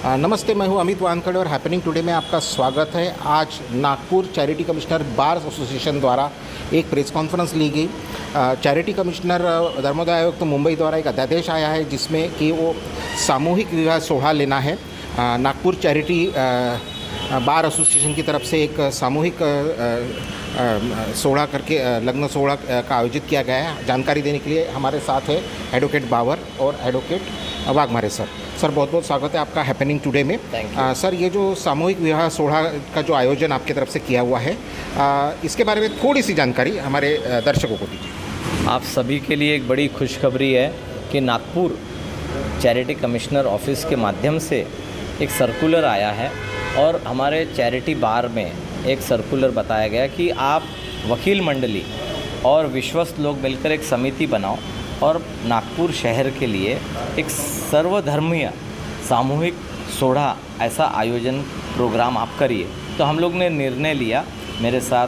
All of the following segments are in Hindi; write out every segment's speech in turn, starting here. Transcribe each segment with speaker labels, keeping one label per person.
Speaker 1: नमस्ते, मैं हूं अमित वानखड़े और हैपनिंग टुडे में आपका स्वागत है। आज Nagpur charity commissioner bar association द्वारा एक प्रेस कॉन्फ्रेंस ली गई। चैरिटी कमिश्नर धर्मोदय आयोग तो मुंबई द्वारा एक अध्यादेश आया है जिसमें कि वो सामूहिक विवाह सोहला लेना है। नागपुर चैरिटी बार एसोसिएशन की तरफ से एक सामूहिक सोहला करके लग्न सोहला का आयोजित किया गया है। जानकारी देने के लिए हमारे साथ है एडवोकेट बाबर और एडवोकेट वाघमारे सर। सर बहुत बहुत स्वागत है आपका हैपनिंग टुडे में। सर, ये जो सामूहिक विवाह सोहला का जो आयोजन आपकी तरफ से किया हुआ है, इसके बारे में थोड़ी सी जानकारी हमारे दर्शकों को दीजिए।
Speaker 2: आप सभी के लिए एक बड़ी खुशखबरी है कि नागपुर चैरिटी कमिश्नर ऑफिस के माध्यम से एक सर्कुलर आया है और हमारे चैरिटी बार में एक सर्कुलर बताया गया कि आप वकील मंडली और विश्वस्त लोग मिलकर एक समिति बनाओ और नागपुर शहर के लिए एक सर्वधर्मीय सामूहिक सोहला ऐसा आयोजन प्रोग्राम आप करिए। तो हम लोग ने निर्णय लिया, मेरे साथ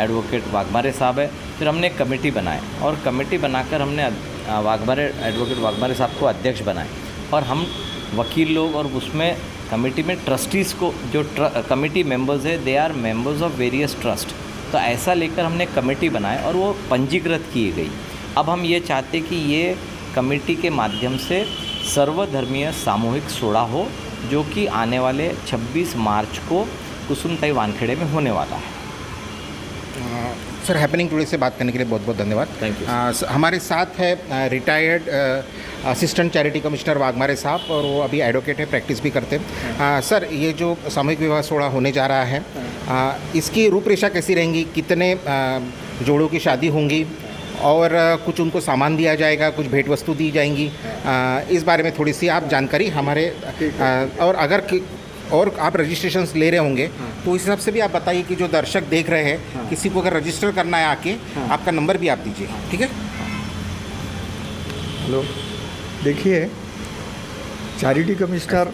Speaker 2: एडवोकेट वाघमारे साहब है, फिर हमने एक कमेटी बनाए और कमेटी बनाकर हमने एडवोकेट वाघमारे साहब को अध्यक्ष बनाए और हम वकील लोग और उसमें कमेटी में ट्रस्टीज़ को जो कमेटी मेंबर्स है they are members of various trust, तो ऐसा लेकर हमने कमेटी बनाए और वो पंजीकृत की गई। अब हम ये चाहते कि ये कमेटी के माध्यम से सर्वधर्मीय सामूहिक सोहला हो जो कि आने वाले 26 मार्च को कुसुमताई वानखेड़े में होने वाला है।
Speaker 1: सर, हैपनिंग टुडे से बात करने के लिए बहुत बहुत धन्यवाद।
Speaker 2: Thank you.
Speaker 1: हमारे साथ है retired assistant charity commissioner Waghmare साहब और वो अभी एडवोकेट है, प्रैक्टिस भी करते हैं। सर, ये जो सामूहिक विवाह सोहला होने जा रहा है, इसकी रूपरेखा कैसी रहेंगी? कितने जोड़ों की शादी होंगी और कुछ उनको सामान दिया जाएगा, कुछ भेंट वस्तु दी जाएंगी? इस बारे में थोड़ी सी आप जानकारी हमारे और आप रजिस्ट्रेशंस ले रहे होंगे तो इस हिसाब से भी आप बताइए कि जो दर्शक देख रहे हैं किसी को अगर रजिस्टर करना है आके, आपका नंबर भी आप दीजिए, ठीक है?
Speaker 3: हेलो, देखिए, charity commissioner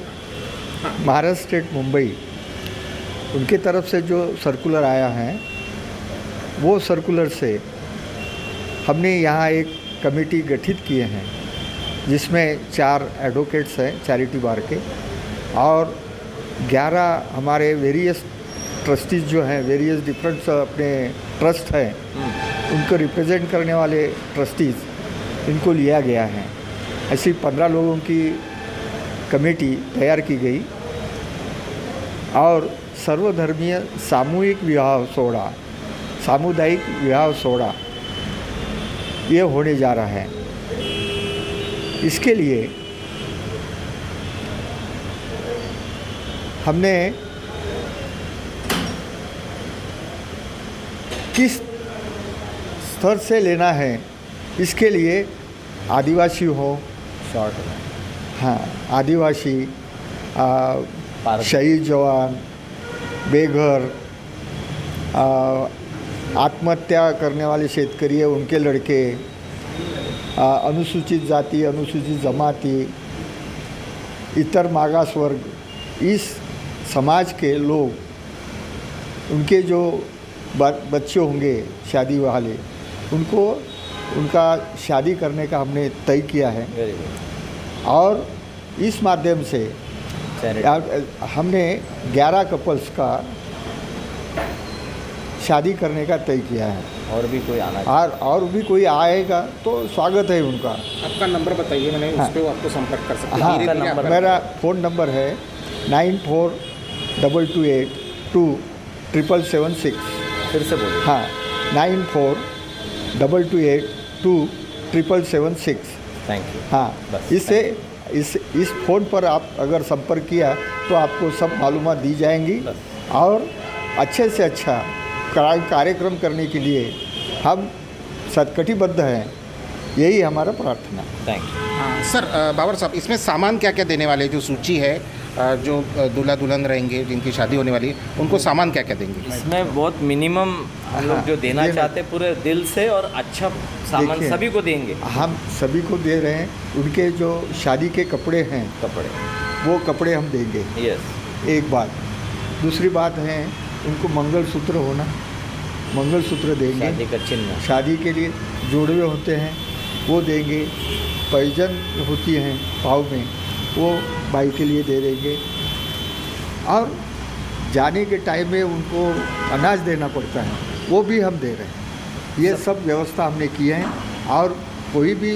Speaker 3: Maharashtra state Mumbai, उनके तरफ से जो सर्कुलर आया है वो सर्कुलर से हमने यहाँ एक कमेटी गठित किए हैं जिसमें 4 एडवोकेट्स हैं चैरिटी बार के और 11 हमारे वेरियस ट्रस्टीज जो हैं, वेरियस डिफरेंट अपने ट्रस्ट हैं, उनको रिप्रेजेंट करने वाले ट्रस्टीज़ इनको लिया गया है। ऐसी 15 लोगों की कमेटी तैयार की गई और सर्वधर्मीय सामूहिक विवाह सोहला, सामुदायिक विवाह सोहला ये होने जा रहा है। इसके लिए हमने किस स्तर से लेना है, इसके लिए आदिवासी हो, हाँ, आदिवासी, शहीद जवान, बेघर, आत्महत्या करने वाले शेतकरी है उनके लड़के, अनुसूचित जाति, अनुसूचित जमाती, इतर मागास वर्ग, इस समाज के लोग, उनके जो बच्चे होंगे शादी वाले, उनको उनका शादी करने का हमने तय किया है और इस माध्यम से हमने 11 कपल्स का शादी करने का तय किया है।
Speaker 2: और भी कोई आना
Speaker 3: और भी कोई आएगा तो स्वागत है उनका।
Speaker 1: आपका नंबर बताइए, मैंने उस पर आपको संपर्क कर सकते हैं।
Speaker 3: हाँ, मेरा फ़ोन नंबर है 9422827776।
Speaker 2: फिर से बोलिए।
Speaker 3: हाँ, 9422827776।
Speaker 2: Thank you.
Speaker 3: हाँ, इससे इस फ़ोन पर आप अगर संपर्क किया तो आपको सब मालूमात दी जाएंगी और अच्छे से अच्छा कार्यक्रम करने के लिए हम सदकटिबद्ध हैं, यही हमारा प्रार्थना।
Speaker 2: Thank you.
Speaker 1: हाँ सर, बाबर साहब, इसमें सामान क्या क्या देने वाले, जो सूची है, जो दूल्हा दुल्हन रहेंगे जिनकी शादी होने वाली, उनको सामान क्या क्या देंगे?
Speaker 2: इसमें बहुत मिनिमम हम लोग जो देना चाहते हैं पूरे दिल से और अच्छा सामान सभी को देंगे।
Speaker 3: हम सभी को दे रहे हैं। उनके जो शादी के कपड़े हैं, वो कपड़े हम देंगे।
Speaker 2: यस,
Speaker 3: एक बात। दूसरी बात है, उनको मंगलसूत्र होना, मंगलसूत्र देंगे।
Speaker 2: शादी का चिन्ह,
Speaker 3: शादी के लिए जोड़वे होते हैं वो देंगे। पैजन होती हैं पाँव में, वो बाई के लिए दे देंगे। और जाने के टाइम में उनको अनाज देना पड़ता है, वो भी हम दे रहे हैं। ये सब व्यवस्था हमने किए हैं और कोई भी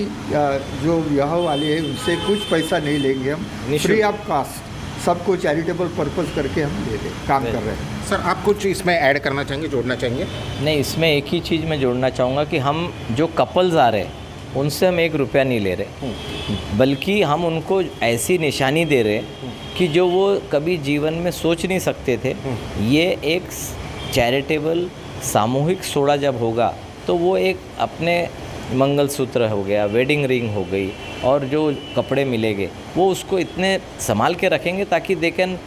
Speaker 3: जो विवाह वाले हैं उनसे कुछ पैसा नहीं लेंगे हम, फ्री ऑफ कास्ट सबको चैरिटेबल पर्पस करके हम दे रहे काम कर रहे हैं।
Speaker 1: सर आप कुछ इसमें ऐड करना चाहेंगे, जोड़ना चाहेंगे?
Speaker 2: नहीं, इसमें एक ही चीज़ मैं जोड़ना चाहूँगा कि हम जो कपल्स आ रहे हैं उनसे हम 1 रुपया नहीं ले रहे, बल्कि हम उनको ऐसी निशानी दे रहे कि जो वो कभी जीवन में सोच नहीं सकते थे। ये एक चैरिटेबल सामूहिक सोड़ा जब होगा तो वो एक अपने मंगलसूत्र हो गया, वेडिंग रिंग हो गई और जो कपड़े मिलेंगे वो उसको इतने संभाल के रखेंगे ताकि दे कैन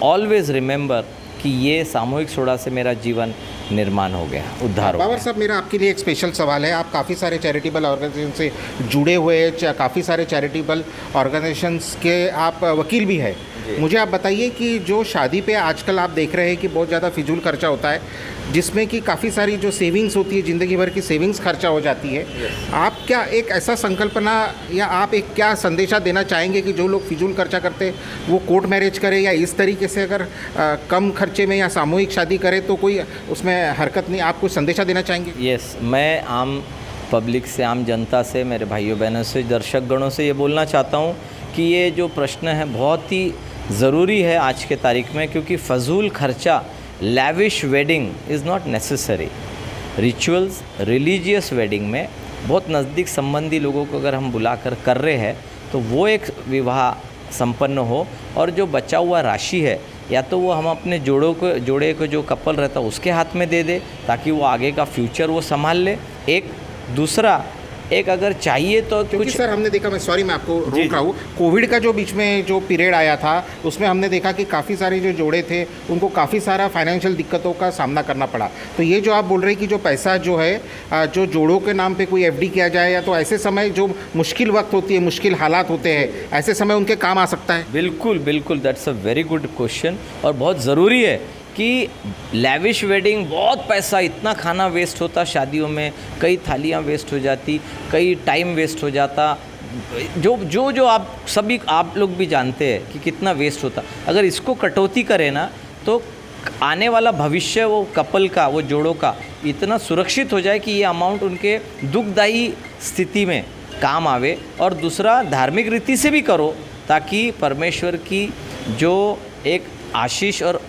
Speaker 2: ऑलवेज रिमेंबर कि ये सामूहिक सोड़ा से मेरा जीवन निर्माण हो गया, उद्धार हो
Speaker 1: बाबर
Speaker 2: गया।
Speaker 1: साहब, मेरा आपके लिए एक स्पेशल सवाल है। आप काफ़ी सारे चैरिटेबल ऑर्गेनाइजेशन से जुड़े हुए हैं, काफ़ी सारे चैरिटेबल ऑर्गेनाइजेशंस के आप वकील भी हैं। मुझे आप बताइए कि जो शादी पे आजकल आप देख रहे हैं कि बहुत ज़्यादा फिजूल खर्चा होता है, जिसमें कि काफ़ी सारी जो सेविंग्स होती है, ज़िंदगी भर की सेविंग्स खर्चा हो जाती है। आप क्या एक ऐसा संकल्पना या आप एक क्या संदेशा देना चाहेंगे कि जो लोग फिजूल खर्चा करते हैं वो कोर्ट मैरिज करें, या इस तरीके से अगर कम खर्चे में या सामूहिक शादी करें तो कोई उसमें हरकत नहीं? आप कुछ संदेशा देना चाहेंगे?
Speaker 2: यस, मैं आम पब्लिक से, आम जनता से, मेरे भाइयों बहनों से, दर्शक गणों से ये बोलना चाहता हूँ कि ये जो प्रश्न है बहुत ही ज़रूरी है आज के तारीख में, क्योंकि फजूल खर्चा, lavish wedding is not necessary. Rituals, religious wedding में बहुत नज़दीक संबंधी लोगों को अगर हम बुलाकर कर रहे हैं तो वो एक विवाह संपन्न हो, और जो बचा हुआ राशि है या तो वो हम अपने जोड़े को जो कपल रहता है उसके हाथ में दे दे ताकि वो आगे का फ्यूचर वो संभाल ले। एक दूसरा, एक अगर चाहिए तो
Speaker 1: क्योंकि
Speaker 2: कुछ,
Speaker 1: सर हमने देखा, मैं सॉरी मैं आपको रोक रहा हूँ, कोविड का जो बीच में जो पीरियड आया था उसमें हमने देखा कि काफ़ी सारे जो जोड़े थे उनको काफ़ी सारा फाइनेंशियल दिक्कतों का सामना करना पड़ा। तो ये जो आप बोल रहे हैं कि जो पैसा जो है जो जोड़ों के नाम पे कोई एफडी किया जाए, या तो ऐसे समय जो मुश्किल वक्त होती है, मुश्किल हालात होते हैं, ऐसे समय उनके काम आ सकता है?
Speaker 2: बिल्कुल बिल्कुल, that's a very good question. और बहुत ज़रूरी है कि लैविश वेडिंग, बहुत पैसा, इतना खाना वेस्ट होता शादियों में, कई थालियाँ वेस्ट हो जाती, कई टाइम वेस्ट हो जाता, जो आप लोग भी जानते हैं कि कितना वेस्ट होता। अगर इसको कटौती करें ना तो आने वाला भविष्य वो कपल का, वो जोड़ों का इतना सुरक्षित हो जाए कि ये अमाउंट उनके दुखदायी स्थिति में काम आवे। और दूसरा, धार्मिक रीति से भी करो ताकि परमेश्वर की जो एक आशीष और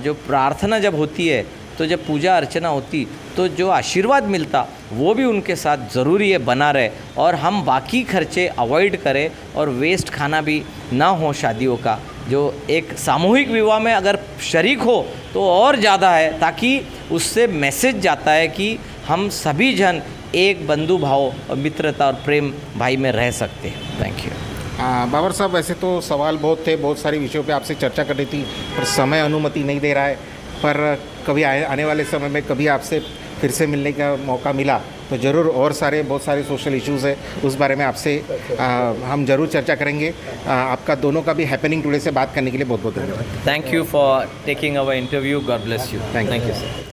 Speaker 2: जो प्रार्थना जब होती है, तो जब पूजा अर्चना होती तो जो आशीर्वाद मिलता वो भी उनके साथ ज़रूरी है बना रहे, और हम बाकी खर्चे अवॉइड करें और वेस्ट खाना भी ना हो शादियों का। जो एक सामूहिक विवाह में अगर शरीक हो तो और ज़्यादा है, ताकि उससे मैसेज जाता है कि हम सभी जन एक बंधु भाव और मित्रता और प्रेम भाई में रह सकते हैं। Thank you.
Speaker 1: बाबर साहब, वैसे तो सवाल बहुत थे, बहुत सारे विषयों पे आपसे चर्चा करनी थी, पर समय अनुमति नहीं दे रहा है। पर कभी आने वाले समय में कभी आपसे फिर से मिलने का मौका मिला तो ज़रूर, और बहुत सारे सोशल इश्यूज़ है उस बारे में आपसे हम ज़रूर चर्चा करेंगे। आपका दोनों का भी हैपनिंग टुडे से बात करने के लिए बहुत बहुत धन्यवाद।
Speaker 2: Thank you for taking our interview. God bless you.
Speaker 1: Thank you
Speaker 2: sir.